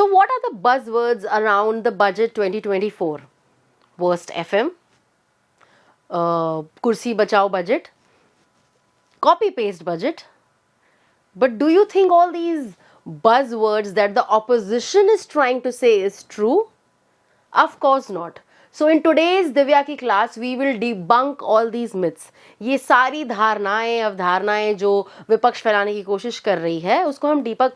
So what are the buzzwords around the budget 2024? Worst FM, kursi bachao budget, copy paste budget. But do you think all these buzzwords that the opposition is trying to say is true? Of course not. So in today's Divya की class we will debunk all these myths. ये सारी धारणाएं अवधारणाएं जो विपक्ष फैलाने की कोशिश कर रही है उसको हम डिबंक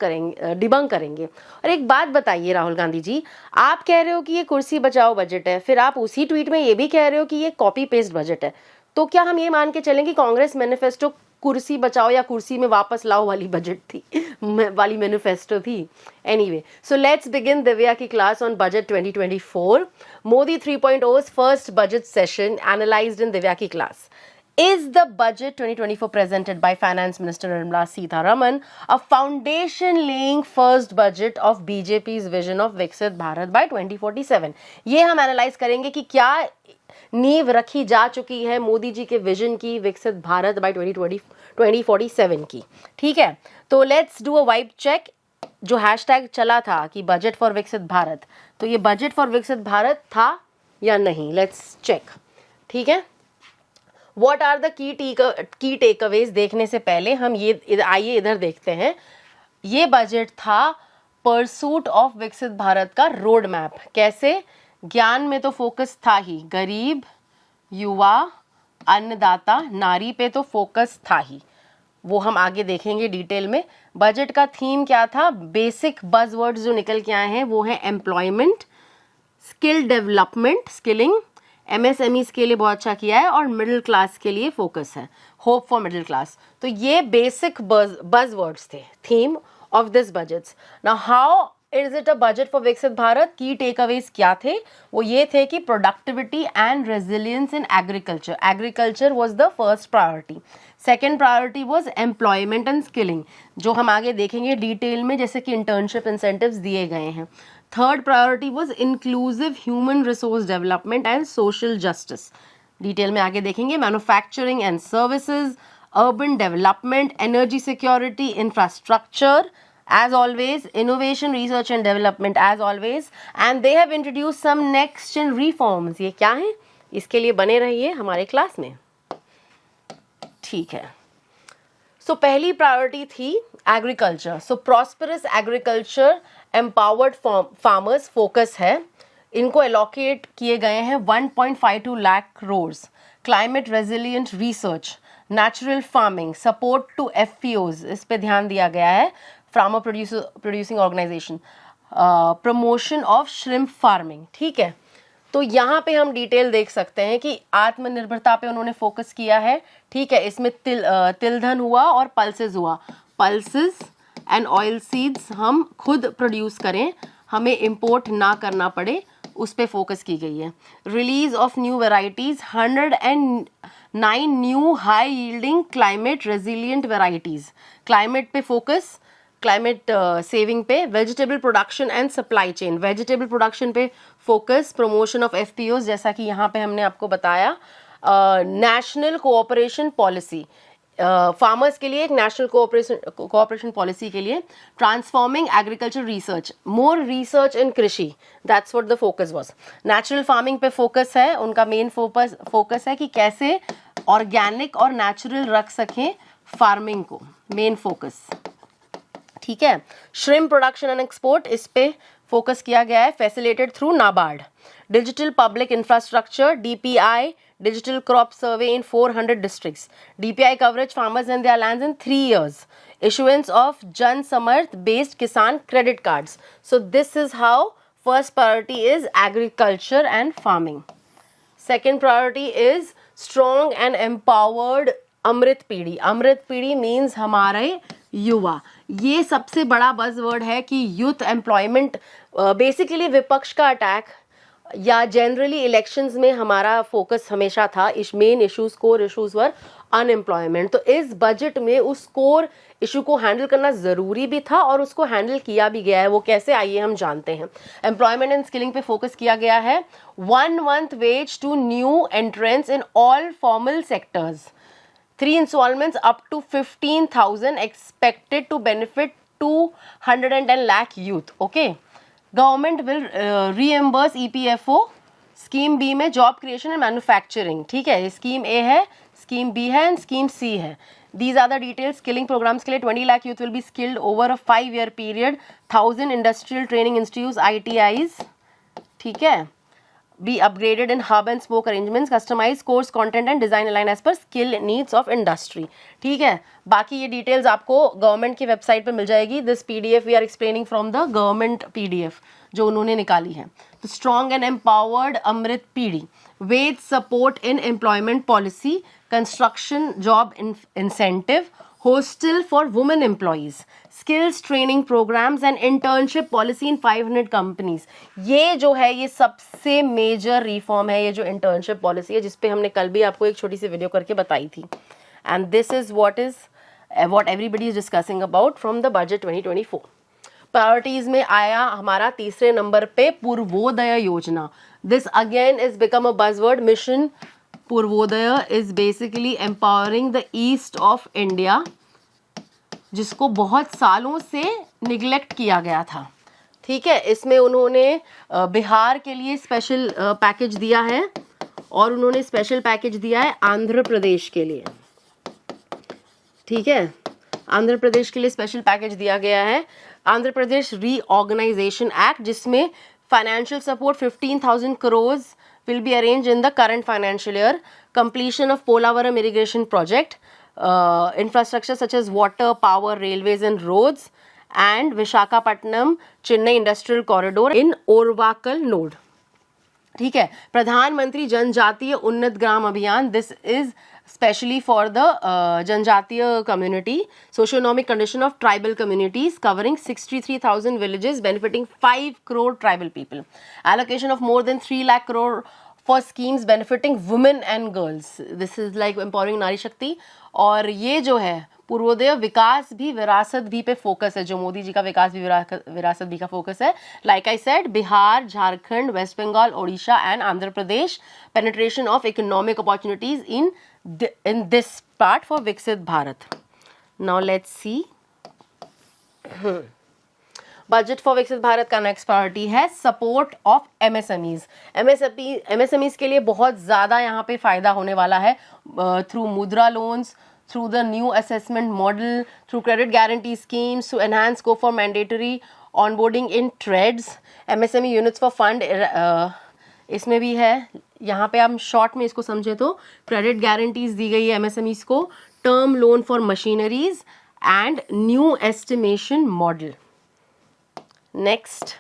करेंगे. और एक बात बताइए राहुल गांधी जी, आप कह रहे हो कि ये कुर्सी बचाओ बजट है, फिर आप उसी ट्वीट में ये भी कह रहे हो कि ये कॉपी पेस्ट बजट है, तो क्या हम ये मान के चलें कि कांग्रेस मैनिफेस्टो कुर्सी बचाओ या कुर्सी में वापस लाओ वाली बजट थी, वाली मैनिफेस्टो थी? Anyway, so let's begin Divya की class on budget 2024. Modi 3.0's first budget session analysed in Divya की class. Is the budget 2024 presented by Finance Minister Nirmala Sitharaman a foundation-laying first budget of BJP's vision of Viksit Bharat by 2047? ये हम analyse करेंगे कि क्या नींव रखी जा चुकी है मोदी जी के विजन की विकसित भारत बाय 2047 की. ठीक है, तो let's do a vibe check. जो हैशटैग चला था कि बजट फॉर विकसित भारत, तो ये बजट फॉर विकसित भारत था या नहीं? Let's check. ठीक है, what are the key takeaways देखने से पहले हम ये आइए इधर देखते हैं. ये बजट था परसूट ऑफ विकसित भारत का रोड मैप. कैसे? ज्ञान में तो फोकस था ही, गरीब, युवा, अन्नदाता, नारी पे तो फोकस था ही, वो हम आगे देखेंगे डिटेल में. बजट का थीम क्या था? बेसिक बज़वर्ड्स जो निकल के आए हैं वो है employment, skill development, skilling, MSMEs के लिए बहुत अच्छा किया है, और मिडिल क्लास के लिए फोकस है, होप फॉर मिडिल क्लास. तो ये बेसिक बज़वर्ड्स थे, theme of this budgets. Now how is it a budget for Viksit Bharat? की टेकअवेज क्या थे? वो ये थे कि productivity and resilience in agriculture. Agriculture was the first priority. Second priority was employment and skilling, जो हम आगे देखेंगे डिटेल में, जैसे कि इंटर्नशिप इंसेंटिव्स दिए गए हैं. Third priority was inclusive human resource development and social justice, detail में आगे देखेंगे. Manufacturing and services, urban development, energy security, infrastructure, as always, innovation, research and development as always, and they have introduced some next gen reforms. ये क्या है? इसके लिए बने रहिए हमारे क्लास में. ठीक है, सो पहली प्रायोरिटी थी agriculture. So prosperous agriculture, empowered farmers focus है. इनको एलोकेट किए गए हैं 1.52 lakh crores. Climate resilient research, natural farming, support to FPOs, इस पे ध्यान दिया गया है, farmer producing organisation, promotion of shrimp farming. ठीक है, तो यहाँ पे हम डिटेल देख सकते हैं कि आत्मनिर्भरता पे उन्होंने फोकस किया है. ठीक है, इसमें तिलधन हुआ और पल्सेस हुआ. पल्सेस एंड ऑयल सीड्स हम खुद प्रोड्यूस करें, हमें इंपोर्ट ना करना पड़े, उस पे फोकस की गई है. Release of new varieties, 109 new high yielding climate resilient varieties. Climate पे फोकस, क्लाइमेट सेविंग पे. Vegetable production and supply chain, vegetable production पे फोकस. प्रमोशन ऑफ एफपीओज, जैसा कि यहाँ पे हमने आपको बताया. नेशनल कोऑपरेशन पॉलिसी, फार्मर्स के लिए एक नेशनल कोऑपरेशन पॉलिसी के लिए. Transforming agriculture research, more research in कृषि, that's what the focus was. Natural farming पे फोकस है, उनका मेन फोकस है कि कैसे ऑर्गेनिक और नेचुरल रख सकें फार्मिंग को, मेन फोकस. ठीक है, श्रिम्प प्रोडक्शन एंड एक्सपोर्ट, इस पे फोकस किया गया है, facilitated through NABARD. Digital public infrastructure, DPI, digital crop survey in 400 districts. DPI coverage farmers and their lands in 3 years. Issuance of Jan Samarth based Kisan credit cards. So this is how first priority is agriculture and farming. Second priority is strong and empowered अमृत पीढ़ी. अमृत पीढ़ी means हमारे युवा. ये सबसे बड़ा buzzword है कि youth employment. Basically विपक्ष का अटैक या जनरली इलेक्शंस में हमारा फोकस हमेशा था इस मेन इश्यूज, कोर इश्यूज वर अनएम्प्लॉयमेंट. तो इस बजट में उस कोर इशू को हैंडल करना ज़रूरी भी था और उसको हैंडल किया भी गया है. वो कैसे, आइए हम जानते हैं. एम्प्लॉयमेंट एंड स्किलिंग पे फोकस किया गया है. 1 month wage to new entrants in all formal sectors. 3 installments up to 15,000 expected to benefit 210 lakh youth. Okay. Government will reimburse EPFO, scheme B में जॉब क्रिएशन एंड मैन्युफैक्चरिंग, ठीक है, scheme A है, scheme B है and scheme C है. These are the details. Skilling programmes के लिए 20 lakh youth will be skilled over a 5-year period. 1000 industrial training institute ITIs, ठीक है, be upgraded in hub and spoke arrangements, customized course content and design align as per skill needs of industry. ठीक है, बाकी ये details आपको government की website पे मिल जाएगी. This PDF we are explaining from the government PDF जो उन्होंने निकाली है. तो स्ट्रॉन्ग एंड एम्पावर्ड अमृत पीढ़ी, वेद support in employment policy, construction job incentive, hostel for women employees, skills training programs and internship policy in 500 companies. ये जो है ये सबसे मेजर रिफॉर्म है, ये जो इंटर्नशिप पॉलिसी है, जिसपे हमने कल भी आपको एक छोटी सी वीडियो करके बताई थी. And this is what everybody is discussing about from the budget 2024. Priorities में आया हमारा तीसरे नंबर पे पूर्वोदय योजना. This again is become a buzzword. Mission Purvodaya is basically empowering the east of India, जिसको बहुत सालों से निग्लेक्ट किया गया था. ठीक है, इसमें उन्होंने बिहार के लिए स्पेशल पैकेज दिया है और उन्होंने स्पेशल पैकेज दिया है आंध्र प्रदेश के लिए. ठीक है, आंध्र प्रदेश के लिए स्पेशल पैकेज दिया गया है. आंध्र प्रदेश रीऑर्गेनाइजेशन एक्ट, जिसमें financial support 15,000 crores will be arranged in the current financial year. Completion of Polavaram irrigation project, infrastructure such as water, power, railways and roads, and Visakhapatnam Chennai industrial corridor in Orvakal node. ठीक है, प्रधानमंत्री जनजातीय उन्नत ग्राम अभियान. This is specially for the जनजातीय community, socioeconomic condition of tribal communities covering 63,000 villages benefiting 5 crore tribal people. Allocation of more than 3 lakh crore for schemes benefiting women and girls. This is like empowering नारी शक्ति. और ये जो है पूर्वोदय विकास भी विरासत भी पे फोकस है, जो मोदी जी का विकास भी विरासत भी का फोकस है. Like I said, Bihar, Jharkhand, West Bengal, Odisha and Andhra Pradesh, penetration of economic opportunities in this part for Viksit Bharat. Now let's see budget for Viksit Bharat का नेक्स्ट प्रायोरिटी है सपोर्ट ऑफ MSMEs. MSMEs के लिए बहुत ज़्यादा यहाँ पे फ़ायदा होने वाला है थ्रू मुद्रा loans, through the new assessment model, through credit guarantee schemes to enhance scope for mandatory onboarding in TREDS, MSME units for fund. इसमें भी है, यहाँ पे हम शॉर्ट में इसको समझे तो क्रेडिट गारंटीज दी गई है MSMEs को, term loan for machineries and new estimation model. Next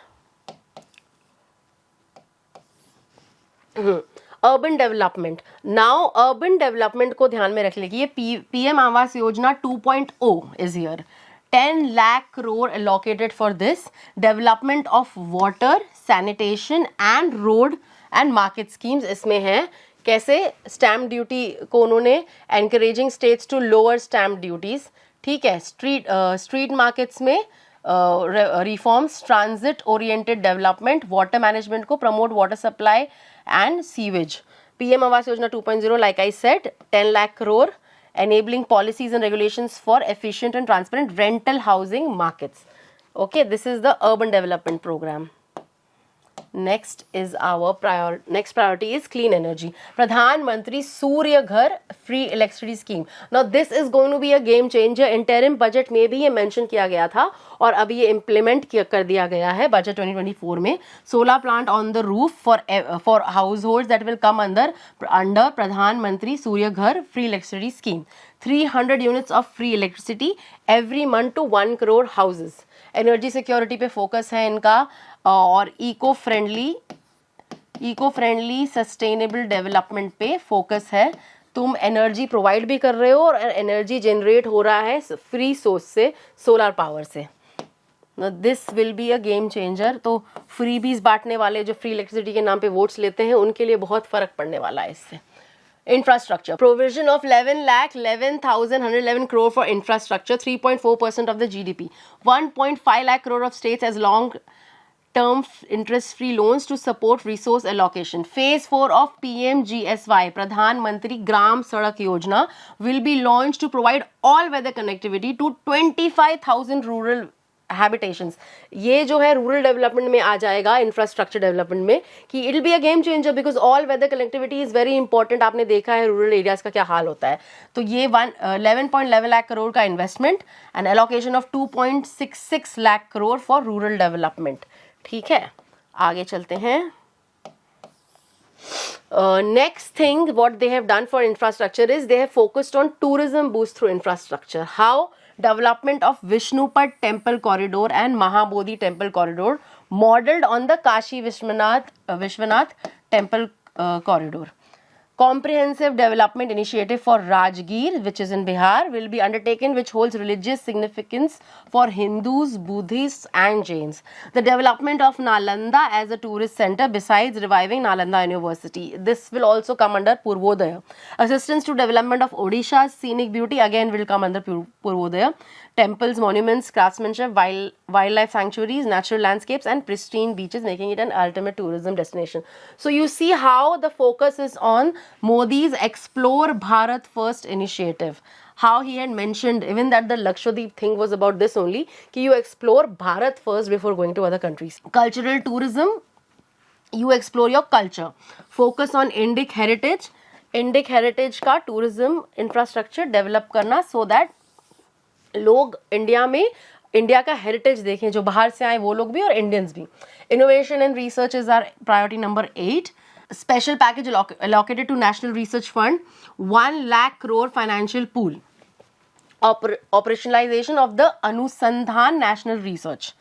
urban development. Now urban development को ध्यान में रख लीजिए. PM आवास योजना 2.0 is here. 10 lakh crore allocated for this. Development of water, sanitation and road and market schemes इसमें है. कैसे? Stamp duty को उन्होंने encouraging states to lower stamp duties. ठीक है, स्ट्रीट मार्केट्स में reforms, transit oriented development, water management को promote, water supply and sewage. PM Awas योजना 2.0, like I said, 10 lakh crore, enabling policies and regulations for efficient and transparent rental housing markets. Okay, this is the urban development program. Next is our next priority is clean energy. Pradhan Mantri Surya Ghar free electricity scheme. Now this is going to be a game changer. Interim budget में भी ये mention किया गया था और अभी ये implement कर दिया गया है budget 2024 में. Solar plant on the roof for households that will come under Pradhan Mantri Surya Ghar free electricity scheme. 300 units of free electricity every month to 1 crore houses. Energy security पे focus है इनका और eco friendly sustainable development पे focus है. तुम energy provide भी कर रहे हो और एनर्जी जनरेट हो रहा है फ्री सोर्स से, सोलर पावर से. This will be a game changer. तो फ्री बीज बांटने वाले जो फ्री इलेक्ट्रिसिटी के नाम पे वोट्स लेते हैं उनके लिए बहुत फर्क पड़ने वाला है इससे. Infrastructure. Provision of 11,111 crore for infrastructure, 3.4% of the GDP. 1.5 lakh crore of states as long-term interest-free loans to support resource allocation. Phase 4 of PMGSY, Pradhan Mantri Gram Sadak Yojana, will be launched to provide all-weather connectivity to 25,000 rural habitations, ये जो है rural development में आ जाएगा, infrastructure development में, कि it will be a game changer because all weather connectivity is very important. आपने देखा है रूरल एरियाज का क्या हाल होता है. तो ये 11.11 लाख करोड़ का investment and allocation of 2.66 lakh crore for rural development. ठीक है, आगे चलते हैं. Next thing what they have done for infrastructure is they have focused on tourism boost through infrastructure. How? Development of Vishnupad temple corridor and Mahabodhi temple corridor modeled on the Kashi Vishwanath temple corridor. Comprehensive development initiative for Rajgir, which is in Bihar, will be undertaken, which holds religious significance for Hindus, Buddhists and Jains. The development of Nalanda as a tourist center besides reviving Nalanda University. This will also come under Purvodaya. Assistance to development of Odisha's scenic beauty again will come under Purvodaya. Temples, monuments, craftsmanship, wildlife sanctuaries, natural landscapes and pristine beaches, making it an ultimate tourism destination. So you see how the focus is on Modi's Explore Bharat First initiative. How he had mentioned even that the Lakshadweep thing was about this only, कि you explore Bharat first before going to other countries. Cultural tourism, you explore your culture. Focus on Indic heritage. Indic heritage का tourism infrastructure develop करना so that लोग India में India का heritage देखें, जो बाहर से आए वो लोग भी और इंडियंस भी. Innovation and research is our priority number 8. Special package allocated to National Research Fund, 1 lakh crore financial pool. Operationalization of the Anusandhan National Research.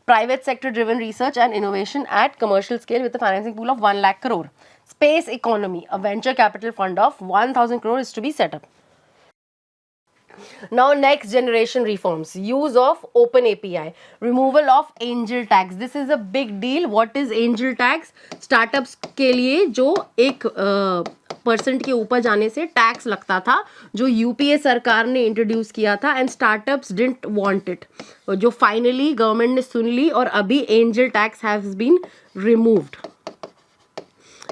Private sector driven research and innovation at commercial scale with a financing pool of 1 lakh crore. Space economy, a venture capital fund of 1000 crore is to be set up. Now next generation reforms, use of open API, removal of angel tax. This is a big deal. What is angel tax? Startups के लिए जो 1% के ऊपर जाने से tax लगता था, जो यूपीए सरकार ने इंट्रोड्यूस किया था and startups didn't want it, जो फाइनली गवर्नमेंट ने सुन ली और अभी angel tax has been removed,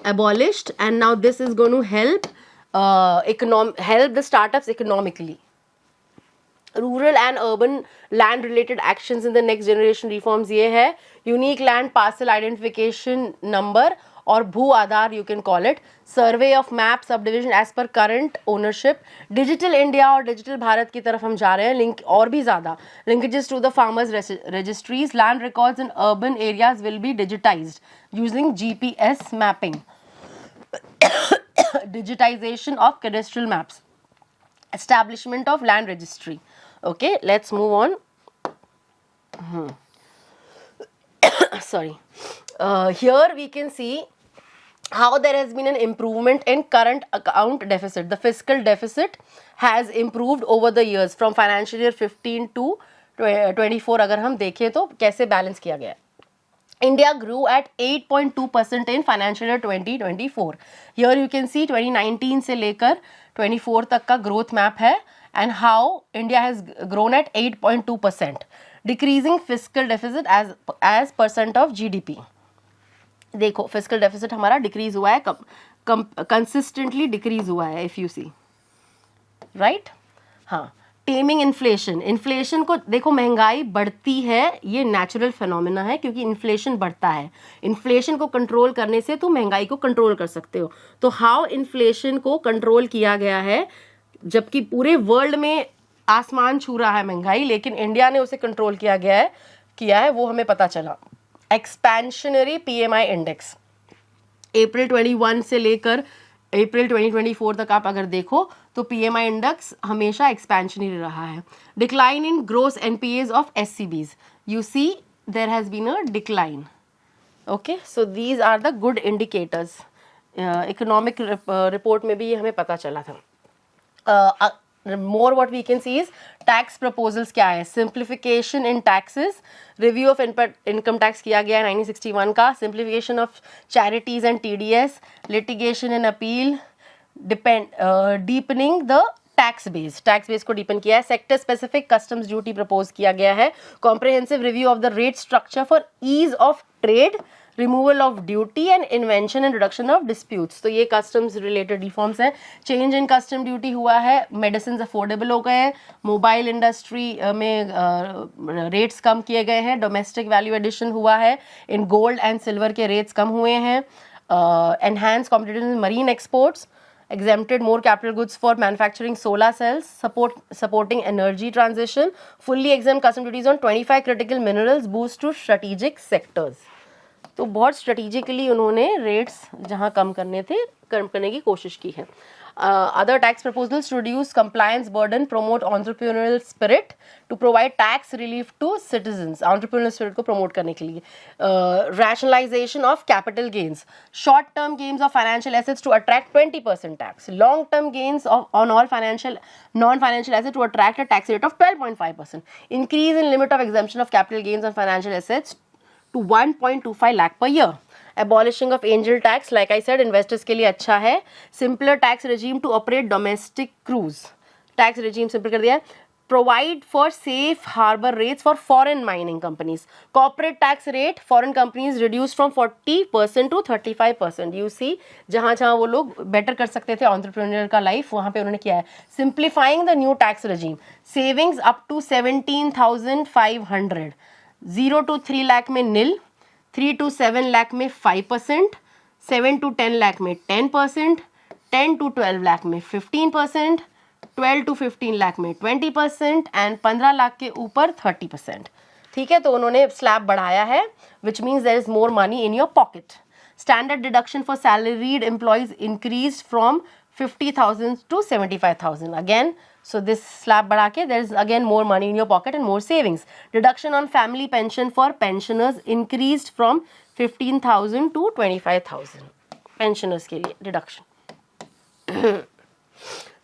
abolished, and now this is going to help the startups economically. Rural and urban land related actions in the next generation reforms ये है unique land parcel identification number और Bhu Aadhaar you can call it, survey of map subdivision as per current ownership, digital India और digital Bharat की तरफ हम जा रहे हैं, लिंक और भी ज़्यादा linkages to the farmers registries, land records in urban areas will be digitised using GPS mapping, digitization of cadastral maps, establishment of land registry. Okay, let's move on. Sorry. Here we can see how there has been an improvement in current account deficit. The fiscal deficit has improved over the years from financial year 15 to 24. अगर हम देखें तो कैसे balance किया गया है. India grew at 8.2% in financial year 2024. Here you can see 2019 से लेकर 24 तक का growth map है and how India has grown at 8.2%. Decreasing fiscal deficit as percent of GDP. देखो fiscal deficit हमारा decrease हुआ है, consistently decrease हुआ है if you see, right? हाँ. टेमिंग इन्फ्लेशन, इन्फ्लेशन को देखो महंगाई बढ़ती है, ये नेचुरल फिनोमेना है क्योंकि इन्फ्लेशन बढ़ता है. इन्फ्लेशन को कंट्रोल करने से तुम महंगाई को कंट्रोल कर सकते हो. तो हाउ इन्फ्लेशन को कंट्रोल किया गया है, जबकि पूरे वर्ल्ड में आसमान छू रहा है महंगाई, लेकिन इंडिया ने उसे कंट्रोल किया है वो हमें पता चला. एक्सपेंशनरी PMI इंडेक्स अप्रैल 21 से लेकर अप्रैल 2024 तक आप अगर देखो तो PMI इंडेक्स हमेशा एक्सपेंशनरी रहा है. Decline in gross NPAs of SCBs, you see there has been a decline. Okay, so these are the good indicators. Economic report में भी ये हमें पता चला था. More what we can see is tax proposals क्या है. Simplification in taxes, review of income tax किया गया है 1961 का. Simplification of charities and TDS, litigation and appeal, deepening the tax base को डीपन किया है. Sector specific customs duty propose किया गया है. Comprehensive review of the rate structure for ease of trade, removal of duty and invention and reduction of disputes, तो ये customs related reforms है। Change in custom duty हुआ है, medicine affordable हो गए हैं, मोबाइल इंडस्ट्री में रेट्स कम किए गए हैं, डोमेस्टिक वैल्यू एडिशन हुआ है, इन गोल्ड एंड सिल्वर के रेट्स कम हुए हैं, enhance competitive in marine exports, exempted more capital goods for manufacturing solar cells, supporting energy transition, fully exempt custom duties on 25 critical minerals, boost to strategic sectors. तो बहुत strategically उन्होंने rates जहाँ कम करने थे कम करने की कोशिश की है। Other tax proposals to reduce compliance burden, promote entrepreneurial spirit, to provide tax relief to citizens, entrepreneurial spirit को promote करने के लिए, rationalization of capital gains, short term gains of financial assets to attract 20% tax, long term gains on all financial non-financial assets to attract a tax rate of 12.5%, increase in limit of exemption of capital gains on financial assets to 1.25 lakh per year, abolishing of angel tax, like I said investors के लिए अच्छा है, simpler tax regime to operate domestic cruise, tax regime simple कर दिया है, provide for safe harbor rates for foreign mining companies, corporate tax rate foreign companies reduced from 40% to 35%, you see जहाँ जहाँ वो लोग better कर सकते थे entrepreneur का life वहाँ पे उन्होंने किया है, simplifying the new tax regime, savings up to 17,500, 0 to 3 lakh में नील, 3 to 7 लाख में 5%, 7 to 10 लाख में 10%, 10 to 12 लाख में 15%, 12 to 15 लाख में 20% एंड 15 लाख के ऊपर 30%। ठीक है, तो उन्होंने स्लैब बढ़ाया है, which means there is more money in your pocket. Standard deduction for salaried employees increase from 50,000 to 75,000 again, so this slab बढ़ा के there is again more money in your pocket and more savings. Deduction on family pension for pensioners increased from 15,000 to 25,000 pensioners के लिए deduction.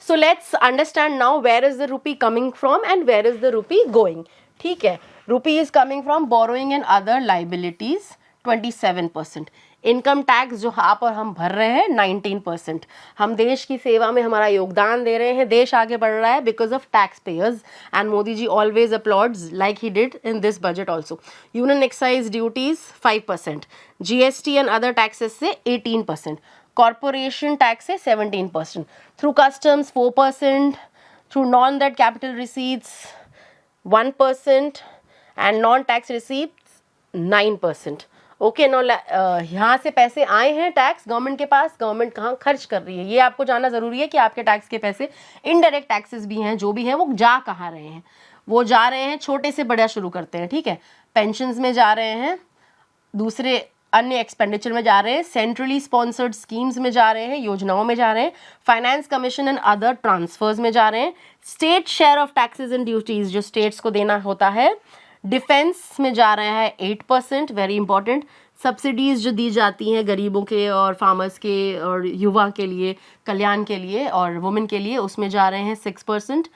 So let's understand now where is the rupee coming from and where is the rupee going. ठीक है, rupee is coming from borrowing and other liabilities 27%, income tax जो आप और हम भर रहे हैं 19%, हम देश की सेवा में हमारा योगदान दे रहे हैं, देश आगे बढ़ रहा है because of tax payers and Modi ji always applauds like he did in this budget also. Union excise duties 5%, GST and other taxes से 18%, कॉरपोरेशन टैक्स से 17%, through customs 4%, through non that capital receipts 1% and non tax receipts 9%। Okay no, यहाँ से पैसे आए हैं tax government के पास, government कहाँ खर्च कर रही है ये आपको जानना ज़रूरी है कि आपके टैक्स के पैसे इनडायरेक्ट टैक्सेस भी हैं जो भी हैं वो जा कहाँ रहे हैं। वो जा रहे हैं, छोटे से बड़ा शुरू करते हैं, ठीक है, पेंशन्स में जा रहे हैं, दूसरे अन्य एक्सपेंडिचर में जा रहे हैं, सेंट्रली स्पॉन्सर्ड स्कीम्स में जा रहे हैं, योजनाओं में जा रहे हैं, finance commission and other transfers में जा रहे हैं, state share of taxes and duties जो स्टेट्स को देना होता है, डिफेंस में जा रहा है 8%, वेरी इंपॉर्टेंट, सब्सिडीज़ जो दी जाती हैं गरीबों के और फार्मर्स के और युवा के लिए, कल्याण के लिए और वुमेन के लिए, उसमें जा रहे हैं 6%,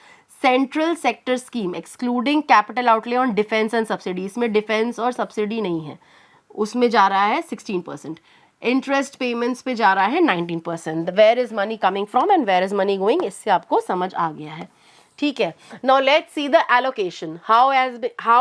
central sector scheme excluding capital outlay on defence and subsidy, इसमें डिफेंस और सब्सिडी नहीं है, उसमें जा रहा है 16%, इंटरेस्ट पेमेंट्स पे जा रहा है 19%, where is money coming from and where is money going, इससे आपको समझ आ गया है। ठीक है, now let's see the allocation, how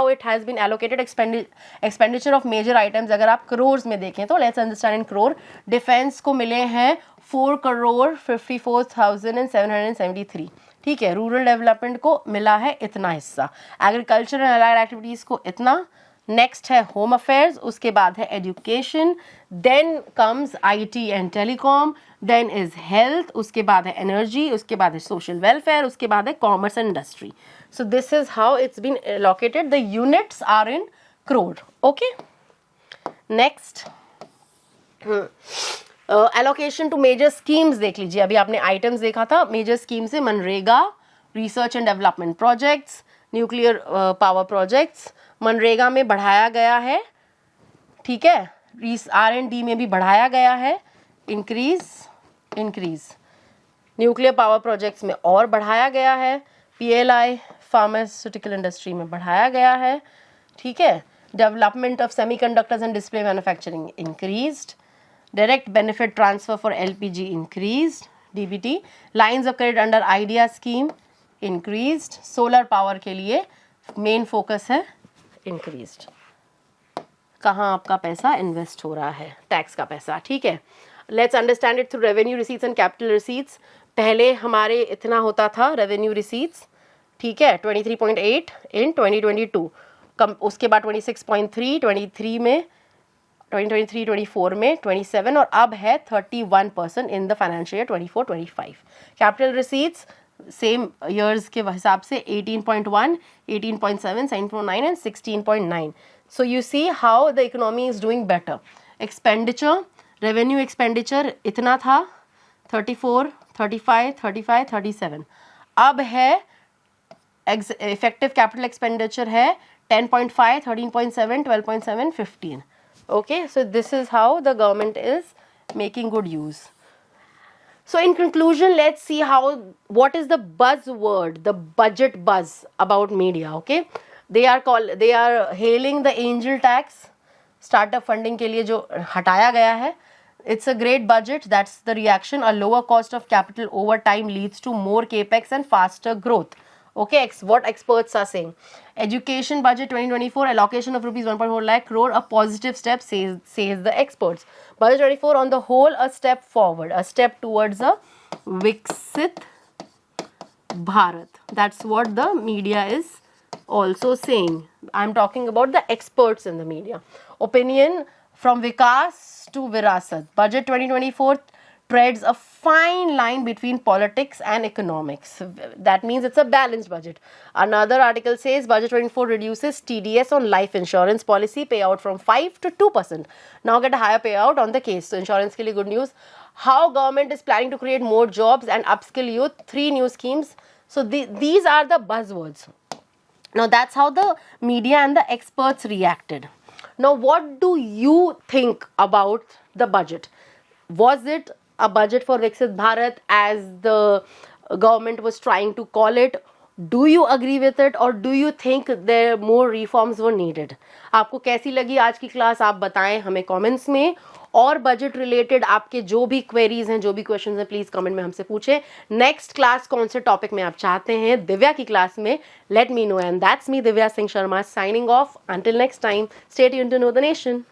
it has been allocated expenditure of major items. अगर आप करोर्स में देखें तो लेट्स अंडरस्टैंड इन करोर। डिफेंस को मिले हैं 4,54,773, ठीक है, रूरल डेवलपमेंट को मिला है इतना हिस्सा, एग्रीकल्चर एंड अलाइड एक्टिविटीज़ को इतना, नेक्स्ट है होम अफेयर्स, उसके बाद है education, then comes IT and telecom, then is health, उसके बाद है एनर्जी, उसके बाद है सोशल वेलफेयर, उसके बाद है commerce and industry. So this is how it's been allocated, the units are in crore. Okay, next allocation to major schemes देख लीजिए। अभी आपने आइटम्स देखा था, मेजर स्कीम से MNREGA, research and development projects, nuclear power projects, MNREGA में बढ़ाया गया है, ठीक है, R&D में भी बढ़ाया गया है, इंक्रीज, न्यूक्लियर पावर प्रोजेक्ट्स में और बढ़ाया गया है, PLI फार्मास्यूटिकल इंडस्ट्री में बढ़ाया गया है, ठीक है, development of semiconductors and display manufacturing increased, direct benefit transfer for LPG increased, DBT, lines of credit under idea scheme increased, solar power के लिए मेन फोकस है इंक्रीज्ड। कहाँ आपका पैसा इन्वेस्ट हो रहा है, टैक्स का पैसा, ठीक है। Let's understand it through revenue receipts and capital receipts. पहले हमारे इतना होता था रेवेन्यू रिसीट्स, ठीक है, 23.8 इन 2022, कम उसके बाद 26.3 23 में, 2023-24 में 27, और अब है 31% in the financial year 24-25। Capital receipts same years के हिसाब से 18.1, 18.7, 7.9 and 16.9. So you see how the economy is doing better. Expenditure, revenue expenditure इतना था 34, 35, 35, 37, अब है effective capital expenditure है 10.5, 13.7, 12.7, 15. Okay, so this is how the government is making good use. So in conclusion, let's see what is the buzzword, the budget buzz about media. Okay, they are hailing the angel tax, startup funding के लिए जो हटाया गया है. It's a great budget. That's the reaction. A lower cost of capital over time leads to more capex and faster growth. Okay, what experts are saying. Education budget 2024, allocation of rupees 1.4 lakh crore, a positive step, says the experts. Budget 24 on the whole, a step forward, a step towards a Viksit Bharat. That's what the media is also saying. I'm talking about the experts in the media. Opinion from Vikas to Virasat. Budget 2024 treads a fine line between politics and economics. That means it's a balanced budget. Another article says budget 24 reduces TDS on life insurance policy payout from 5 to 2%. Now get a higher payout on the case. So insurance ke liye good news. How government is planning to create more jobs and upskill youth. 3 new schemes. So these are the buzzwords. Now that's how the media and the experts reacted. Now what do you think about the budget? Was it a budget for Viksit Bharat as the government was trying to call it? Do you agree with it or do you think there more reforms were needed? आपको कैसी लगी आज की class, आप बताएं हमें comments में. और बजट रिलेटेड आपके जो भी क्वेरीज हैं, जो भी क्वेश्चंस हैं, प्लीज कमेंट में हमसे पूछें. नेक्स्ट क्लास कौन से टॉपिक में आप चाहते हैं दिव्या की क्लास में, let me know. And that's me, Divya Singh Sharma, signing off. Until next time, stay tuned to know the nation.